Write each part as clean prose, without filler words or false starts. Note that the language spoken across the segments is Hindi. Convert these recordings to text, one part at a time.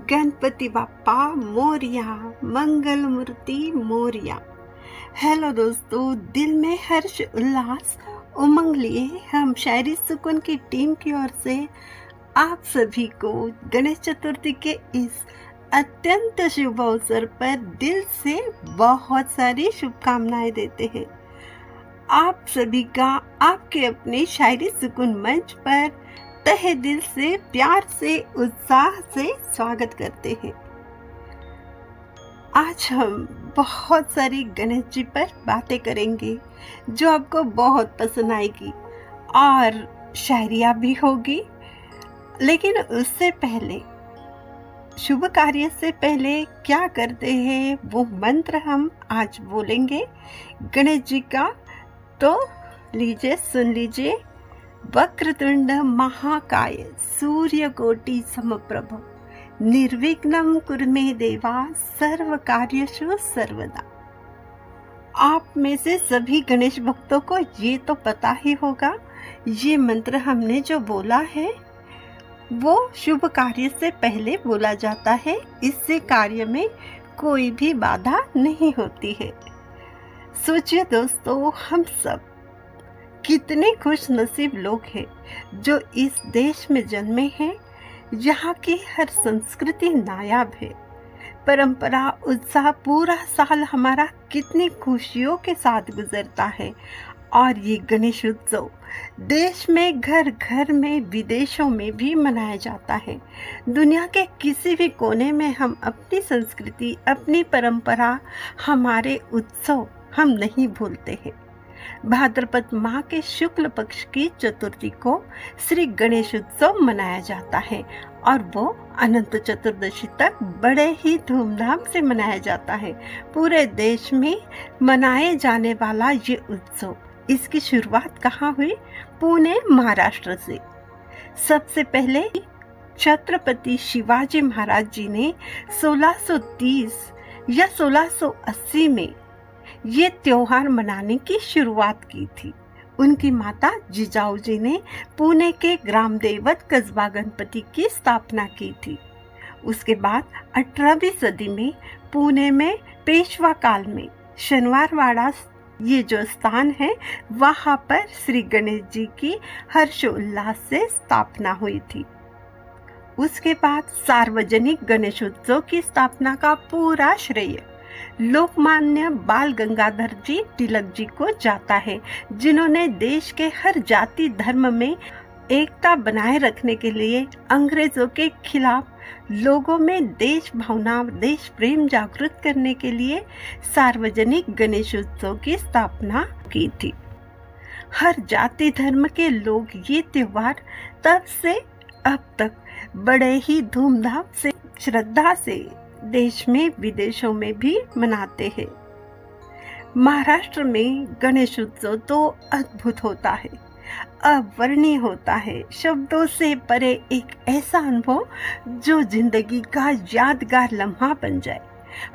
गणपति बाप्पा मोरिया, मंगल मूर्ति मोरिया। हेलो दोस्तों, दिल में हर्ष उल्लास उमंग लिए हम शायरी सुकून की टीम की ओर से आप सभी को गणेश चतुर्थी के इस अत्यंत शुभ अवसर पर दिल से बहुत सारी शुभकामनाएं देते हैं। आप सभी का आपके अपने शायरी सुकून मंच पर तहे दिल से प्यार से उत्साह से स्वागत करते हैं। आज हम बहुत सारी गणेश जी पर बातें करेंगे जो आपको बहुत पसंद आएगी और शायरियाँ भी होगी। लेकिन उससे पहले, शुभ कार्य से पहले क्या करते हैं वो मंत्र हम आज बोलेंगे गणेश जी का। तो लीजिए, सुन लीजिए। वक्रतुंड महाकाय सूर्यकोटि समप्रभ निर्विघ्नं कुरु मे देवा सर्व कार्येषु सर्वदा। आप में से सभी गणेश भक्तों को ये तो पता ही होगा, ये मंत्र हमने जो बोला है वो शुभ कार्य से पहले बोला जाता है। इससे कार्य में कोई भी बाधा नहीं होती है। सोचिए दोस्तों, हम सब कितने खुश नसीब लोग हैं जो इस देश में जन्मे हैं। यहाँ की हर संस्कृति नायाब है। परंपरा, उत्साह, पूरा साल हमारा कितनी खुशियों के साथ गुजरता है। और ये गणेश उत्सव देश में घर घर में, विदेशों में भी मनाया जाता है। दुनिया के किसी भी कोने में हम अपनी संस्कृति, अपनी परंपरा, हमारे उत्सव हम नहीं भूलते हैं। भाद्रपद माह के शुक्ल पक्ष की चतुर्थी को श्री गणेश उत्सव मनाया जाता है और वो अनंत चतुर्दशी तक बड़े ही धूमधाम से मनाया जाता है। पूरे देश में मनाए जाने वाला ये उत्सव, इसकी शुरुआत कहाँ हुई? पुणे, महाराष्ट्र से। सबसे पहले छत्रपति शिवाजी महाराज जी ने 1630 या 1680 में ये त्योहार मनाने की शुरुआत की थी। उनकी माता जिजाऊ जी ने पुणे के ग्राम देवत कस्बा गणपति की स्थापना की थी। उसके बाद 18वीं सदी में पुणे में पेशवा काल में शनिवारवाड़ा, ये जो स्थान है, वहाँ पर श्री गणेश जी की हर्षोल्लास से स्थापना हुई थी। उसके बाद सार्वजनिक गणेशोत्सव की स्थापना का पूरा श्रेय लोकमान्य बाल गंगाधर जी तिलक जी को जाता है, जिन्होंने देश के हर जाति धर्म में एकता बनाए रखने के लिए अंग्रेजों के खिलाफ लोगों में देश भावना, देश प्रेम जागृत करने के लिए सार्वजनिक गणेशोत्सव की स्थापना की थी। हर जाति धर्म के लोग ये त्योहार तब से अब तक बड़े ही धूमधाम से, श्रद्धा से देश में, विदेशों में भी मनाते हैं। महाराष्ट्र में गणेश उत्सव तो अद्भुत होता है, अवर्णीय होता है, शब्दों से परे एक ऐसा अनुभव जो जिंदगी का यादगार लम्हा बन जाए।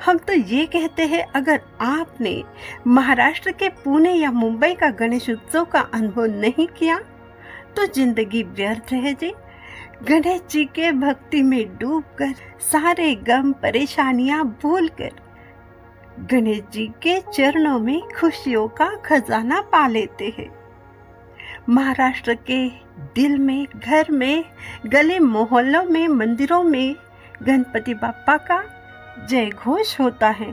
हम तो ये कहते हैं, अगर आपने महाराष्ट्र के पुणे या मुंबई का गणेश उत्सव का अनुभव नहीं किया तो जिंदगी व्यर्थ है जी। गणेश जी के भक्ति में डूबकर, सारे गम परेशानियां भूलकर गणेश जी के चरणों में खुशियों का खजाना पा लेते हैं। महाराष्ट्र के दिल में, घर में, गली मोहल्लों में, मंदिरों में गणपति बाप्पा का जय घोष होता है।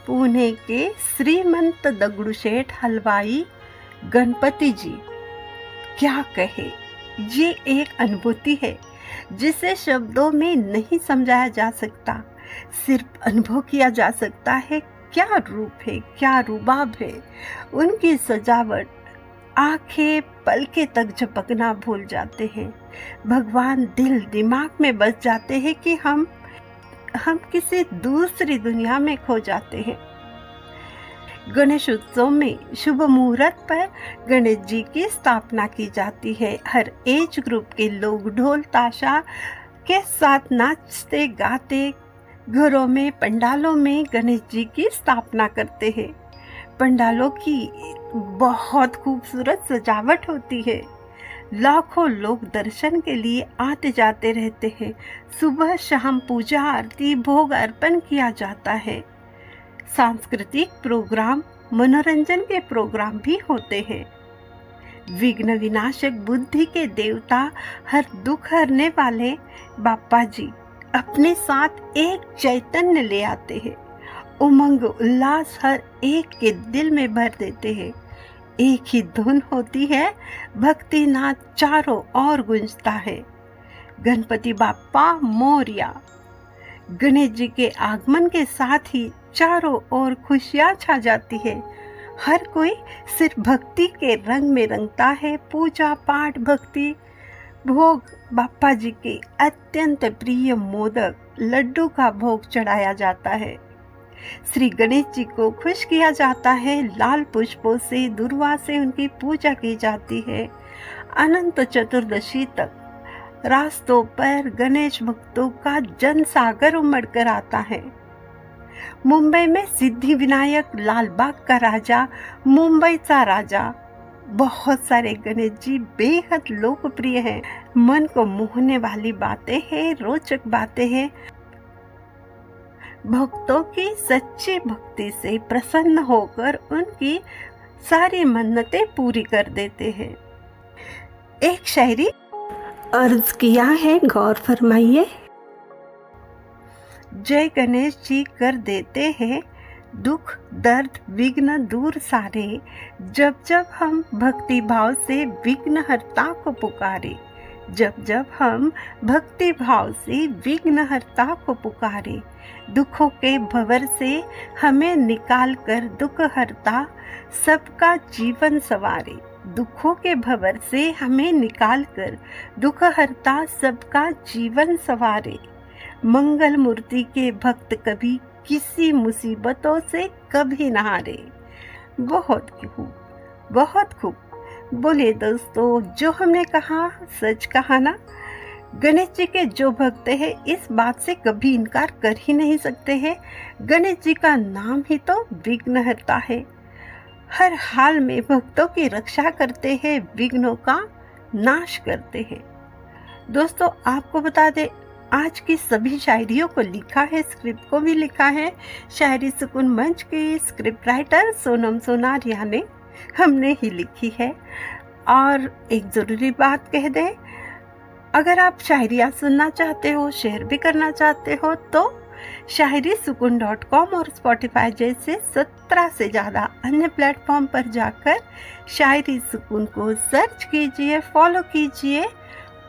पुणे के श्रीमंत दगड़ूशेठ हलवाई गणपति जी, क्या कहे, ये एक अनुभूति है जिसे शब्दों में नहीं समझाया जा सकता, सिर्फ अनुभव किया जा सकता है। क्या रूप है, क्या रुबाब है उनकी सजावट। आंखें पलके तक झपकना भूल जाते हैं। भगवान दिल दिमाग में बस जाते हैं कि हम किसी दूसरी दुनिया में खो जाते हैं। गणेश उत्सव में शुभ मुहूर्त पर गणेश जी की स्थापना की जाती है। हर एज ग्रुप के लोग ढोल ताशा के साथ नाचते गाते घरों में, पंडालों में गणेश जी की स्थापना करते हैं। पंडालों की बहुत खूबसूरत सजावट होती है। लाखों लोग दर्शन के लिए आते जाते रहते हैं। सुबह शाम पूजा आरती भोग अर्पण किया जाता है। सांस्कृतिक प्रोग्राम, मनोरंजन के प्रोग्राम भी होते हैं। विघ्न विनाशक, बुद्धि के देवता, हर दुख हरने वाले बाप्पा जी अपने साथ एक चैतन्य ले आते हैं। उमंग उल्लास हर एक के दिल में भर देते हैं। एक ही धुन होती है, भक्ति नाद चारों ओर गूंजता है। गणपति बाप्पा मोरया। गणेश जी के आगमन के साथ ही चारों ओर खुशियां छा जाती है। हर कोई सिर्फ भक्ति के रंग में रंगता है। पूजा पाठ भक्ति भोग, बाप्पा जी के अत्यंत प्रिय मोदक लड्डू का भोग चढ़ाया जाता है। श्री गणेश जी को खुश किया जाता है। लाल पुष्पों से, दुर्वा से उनकी पूजा की जाती है। अनंत चतुर्दशी तक रास्तों पर गणेश भक्तों का जन सागर उमड़ कर आता है। मुंबई में सिद्धि विनायक, लालबाग का राजा, मुंबईचा राजा, बहुत सारे गणेश जी बेहद लोकप्रिय हैं। मन को मोहने वाली बातें हैं, रोचक बातें हैं। भक्तों की सच्ची भक्ति से प्रसन्न होकर उनकी सारी मन्नतें पूरी कर देते हैं। एक शायरी अर्ज किया है, गौर फरमाइए। जय गणेश जी कर देते हैं दुख दर्द विघ्न दूर सारे। जब जब हम भक्ति भाव से विघ्न हरता को पुकारे। जब जब हम भक्ति भाव से विघ्न हरता को पुकारे। दुखों के भंवर से हमें निकाल कर दुख हरता सबका जीवन सवारे। दुखों के भंवर से हमें निकाल कर दुख हरता सबका जीवन सवारे। मंगल मूर्ति के भक्त कभी किसी मुसीबतों से कभी ना हारे। बहुत खूब, बहुत खूब। बोले दोस्तों, जो हमने कहा सच कहा ना। गणेश जी के जो भक्त हैं इस बात से कभी इनकार कर ही नहीं सकते हैं। गणेश जी का नाम ही तो विघ्नहर्ता है। हर हाल में भक्तों की रक्षा करते हैं, विघ्नों का नाश करते हैं। दोस्तों, आपको बता दें, आज की सभी शायरियों को लिखा है, स्क्रिप्ट को भी लिखा है शायरी सुकून मंच की स्क्रिप्ट राइटर सोनम सोनारिया ने, हमने ही लिखी है। और एक ज़रूरी बात कह दें, अगर आप शायरियाँ सुनना चाहते हो, शेयर भी करना चाहते हो, तो shairisukoon.com और स्पॉटिफाई जैसे 17 से ज़्यादा अन्य प्लेटफॉर्म पर जाकर शायरी सुकून को सर्च कीजिए, फॉलो कीजिए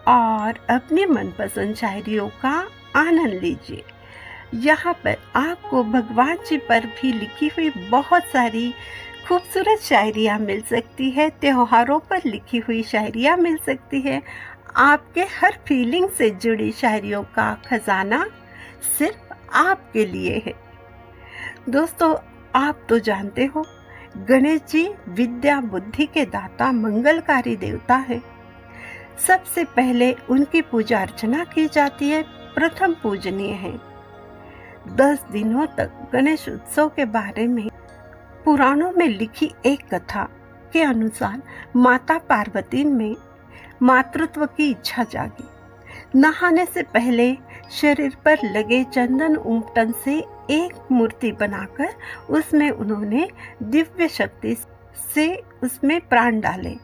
और अपनी मनपसंद शायरियों का आनंद लीजिए। यहाँ पर आपको भगवान जी पर भी लिखी हुई बहुत सारी खूबसूरत शायरियाँ मिल सकती है। त्योहारों पर लिखी हुई शायरियाँ मिल सकती है। आपके हर फीलिंग से जुड़ी शायरियों का खजाना सिर्फ आपके लिए है। दोस्तों, आप तो जानते हो, गणेश जी विद्या बुद्धि के दाता, मंगलकारी देवता है। सबसे पहले उनकी पूजा अर्चना की जाती है, प्रथम पूजनीय है। 10 दिनों तक गणेश उत्सव के बारे में पुराणों में लिखी एक कथा के अनुसार माता पार्वती में मातृत्व की इच्छा जागी। नहाने से पहले शरीर पर लगे चंदन उमटन से एक मूर्ति बनाकर उसमें उन्होंने दिव्य शक्ति से उसमें प्राण डाले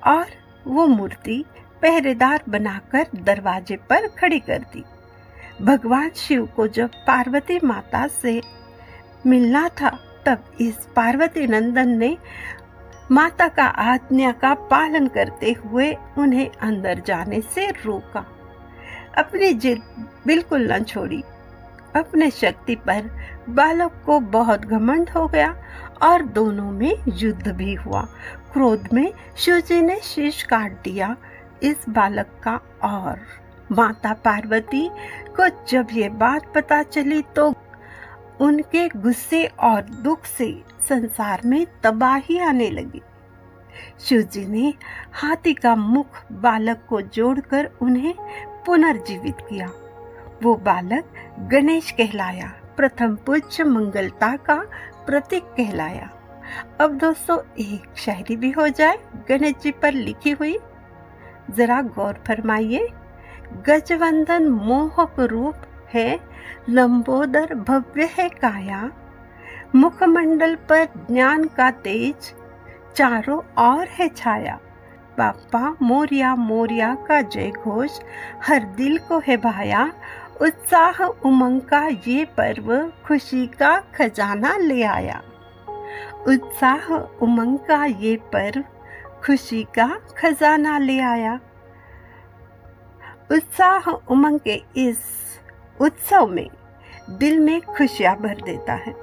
और वो मूर्ति पहरेदार बनाकर दरवाजे पर खड़ी कर दी। भगवान शिव को जब पार्वती माता से मिलना था, तब इस पार्वती नंदन ने माता का आज्ञा का पालन करते हुए उन्हें अंदर जाने से रोका। अपनी जिद बिल्कुल न छोड़ी। अपने शक्ति पर बालक को बहुत घमंड हो गया और दोनों में युद्ध भी हुआ। क्रोध में शिव जी ने शीश काट दिया इस बालक का। और माता पार्वती को जब ये बात पता चली तो उनके गुस्से और दुख से संसार में तबाही आने लगी। शिव जी ने हाथी का मुख बालक को जोड़कर उन्हें पुनर्जीवित किया। वो बालक गणेश कहलाया, प्रथम पूज्य मंगलता का प्रतीक कहलाया। अब दोस्तों, एक शायरी भी हो जाए गणेश जी पर लिखी हुई। जरा गौर फरमाइए। गजवंदन मोहक रूप है, लंबोदर भव्य है काया, मुखमंडल पर ज्ञान का तेज, चारों ओर है छाया। बाप्पा मोरिया मोरिया का जय घोष हर दिल को है भाया। उत्साह उमंग का ये पर्व खुशी का खजाना ले आया। उत्साह उमंग का ये पर्व खुशी का खजाना ले आया। उत्साह उमंग के इस उत्सव में दिल में खुशियां भर देता है।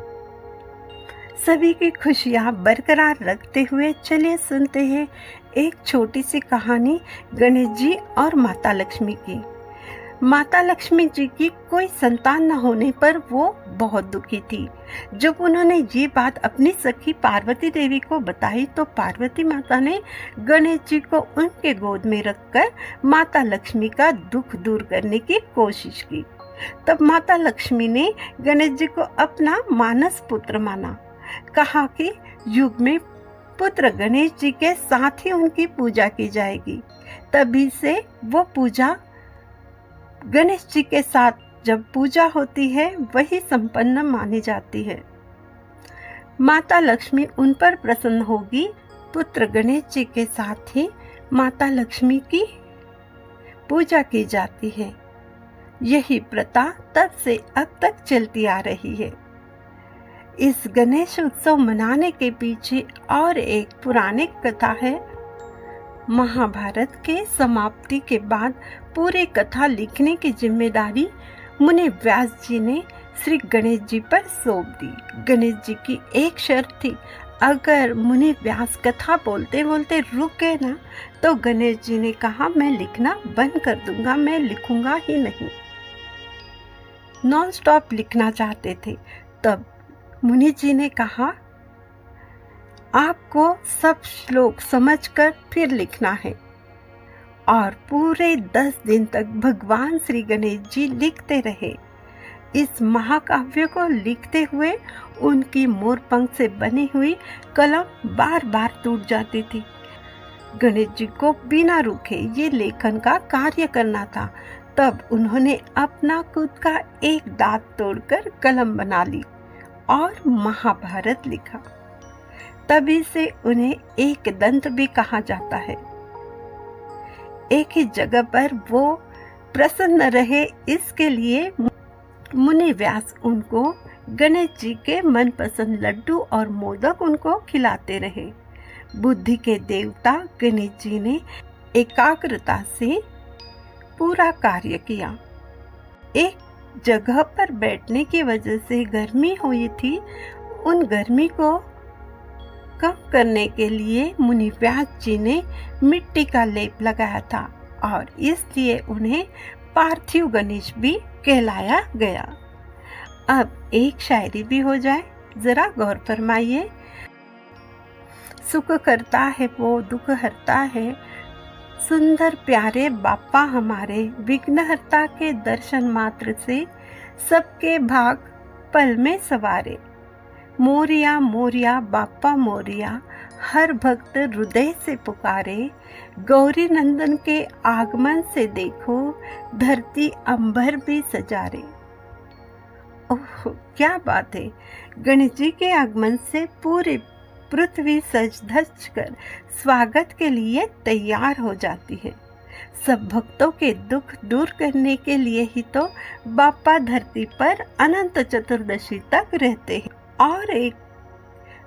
सभी की खुशियां बरकरार रखते हुए चलिए सुनते हैं एक छोटी सी कहानी गणेश जी और माता लक्ष्मी की। माता लक्ष्मी जी की कोई संतान न होने पर वो बहुत दुखी थी। जब उन्होंने ये बात अपनी सखी पार्वती देवी को बताई तो पार्वती माता ने गणेश जी को उनके गोद में रखकर माता लक्ष्मी का दुख दूर करने की कोशिश की। तब माता लक्ष्मी ने गणेश जी को अपना मानस पुत्र माना। कहा कि युग में पुत्र गणेश जी के साथ ही उनकी पूजा की जाएगी। तभी से वो पूजा गणेश जी के साथ जब पूजा होती है वही संपन्न मानी जाती है। माता लक्ष्मी उन पर प्रसन्न होगी। पुत्र गणेश जी के साथ ही माता लक्ष्मी की पूजा की जाती है। यही प्रथा तब से अब तक चलती आ रही है। इस गणेश उत्सव मनाने के पीछे और एक पौराणिक कथा है। महाभारत के समाप्ति के बाद पूरी कथा लिखने की जिम्मेदारी मुनि व्यास जी ने श्री गणेश जी पर सौंप दी। गणेश जी की एक शर्त थी, अगर मुनि व्यास कथा बोलते बोलते रुक गए ना तो गणेश जी ने कहा मैं लिखना बंद कर दूंगा, मैं लिखूंगा ही नहीं। नॉन स्टॉप लिखना चाहते थे। तब मुनि जी ने कहा आपको सब श्लोक समझकर फिर लिखना है। और पूरे 10 दिन तक भगवान श्री गणेश जी लिखते रहे। इस महाकाव्य को लिखते हुए उनकी मोरपंख से बनी हुई कलम बार बार टूट जाती थी। गणेश जी को बिना रुके ये लेखन का कार्य करना था। तब उन्होंने अपना खुद का एक दांत तोड़कर कलम बना ली और महाभारत लिखा। तभी से उन्हें एक दंत भी कहा जाता है। एक ही जगह पर वो प्रसन्न रहे, इसके लिए मुनि व्यास उनको गणेश जी के मनपसंद लड्डू और मोदक उनको खिलाते रहे। बुद्धि के देवता गणेश जी ने एकाग्रता से पूरा कार्य किया। एक जगह पर बैठने की वजह से गर्मी हुई थी। उन गर्मी को कम करने के लिए मुनि व्यास जी ने मिट्टी का लेप लगाया था और इसलिए उन्हें पार्थिव गणेश भी कहलाया गया। अब एक शायरी भी हो जाए, जरा गौर फरमाइए। सुख करता है वो दुख हरता है, सुंदर प्यारे बाप्पा हमारे, विघ्नहर्ता के दर्शन मात्र से सबके भाग पल में सवारे। मोरिया मोरिया बाप्पा मोरिया, हर भक्त हृदय से पुकारे। गौरी नंदन के आगमन से देखो, धरती अंबर भी सजारे। ओह क्या बात है! गणेश जी के आगमन से पूरी पृथ्वी सज धज कर स्वागत के लिए तैयार हो जाती है। सब भक्तों के दुख दूर करने के लिए ही तो बाप्पा धरती पर अनंत चतुर्दशी तक रहते हैं। और एक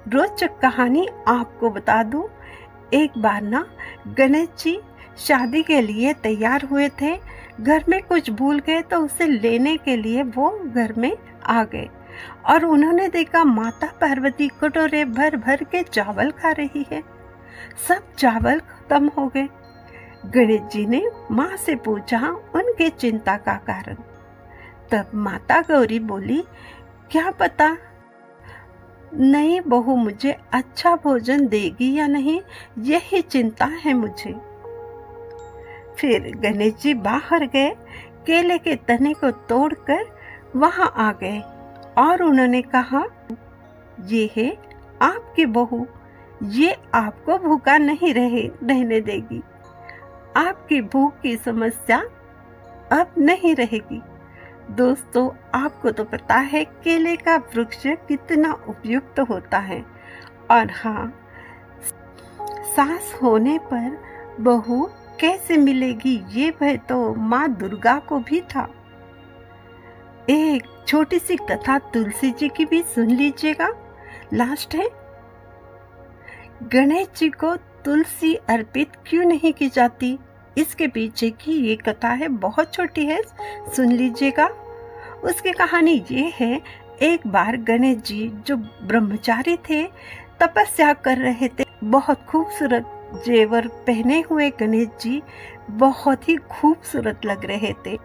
रोचक कहानी आपको बता दूं। एक बार ना गणेश जी शादी के लिए तैयार हुए थे। घर में कुछ भूल गए तो उसे लेने के लिए वो घर में आ गए और उन्होंने देखा माता पार्वती कटोरे भर भर के चावल खा रही है। सब चावल खत्म हो गए। गणेश जी ने माँ से पूछा उनके चिंता का कारण। तब माता गौरी बोली, क्या पता नई बहू मुझे अच्छा भोजन देगी या नहीं, यही चिंता है मुझे। फिर गणेश जी बाहर गए, केले के तने को तोड़कर वहां आ गए और उन्होंने कहा, ये है आपकी बहू, ये आपको भूखा नहीं रहने देगी। आपकी भूख की समस्या अब नहीं रहेगी। दोस्तों, आपको तो पता है केले का वृक्ष कितना उपयुक्त होता है। और हाँ, सास होने पर बहू कैसे मिलेगी ये भय तो माँ दुर्गा को भी था। एक छोटी सी कथा तुलसी जी की भी सुन लीजिएगा। लास्ट है, गणेश जी को तुलसी अर्पित क्यों नहीं की जाती, इसके पीछे की ये कथा है, बहुत छोटी है, सुन लीजिएगा। उसकी कहानी ये है, एक बार गणेश जी जो ब्रह्मचारी थे, तपस्या कर रहे थे। बहुत खूबसूरत जेवर पहने हुए गणेश जी बहुत ही खूबसूरत लग रहे थे।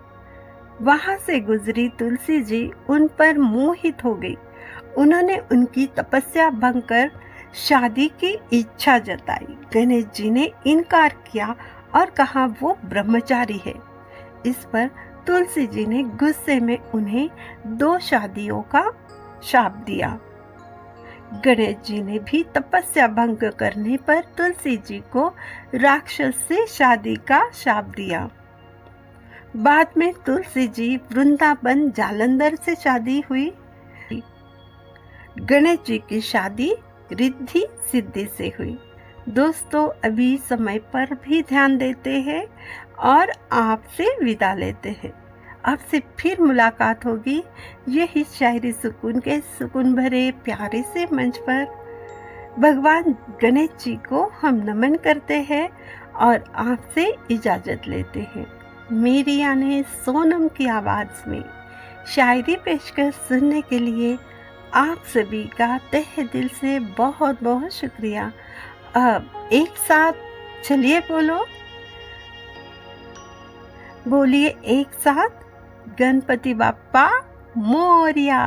वहां से गुजरी तुलसी जी उन पर मोहित हो गई। उन्होंने उनकी तपस्या भंग कर शादी की इच्छा जताई। गणेश जी ने इनकार किया और कहा वो ब्रह्मचारी है। इस पर तुलसी जी ने गुस्से में उन्हें 2 शादियों का शाप दिया। गणेश जी ने भी तपस्या भंग करने पर तुलसी जी को राक्षस से शादी का शाप दिया। बाद में तुलसी जी वृंदावन जालंधर से शादी हुई। गणेश जी की शादी रिद्धि सिद्धि से हुई। दोस्तों, अभी समय पर भी ध्यान देते हैं और आपसे विदा लेते हैं। आपसे फिर मुलाकात होगी यही शायरी सुकून के सुकून भरे प्यारे से मंच पर। भगवान गणेश जी को हम नमन करते हैं और आपसे इजाजत लेते हैं। मेरी यानी सोनम की आवाज़ में शायरी पेशकश सुनने के लिए आप सभी का तहे दिल से बहुत बहुत शुक्रिया। अब एक साथ चलिए बोलिए एक साथ, गणपति बाप्पा मोरिया।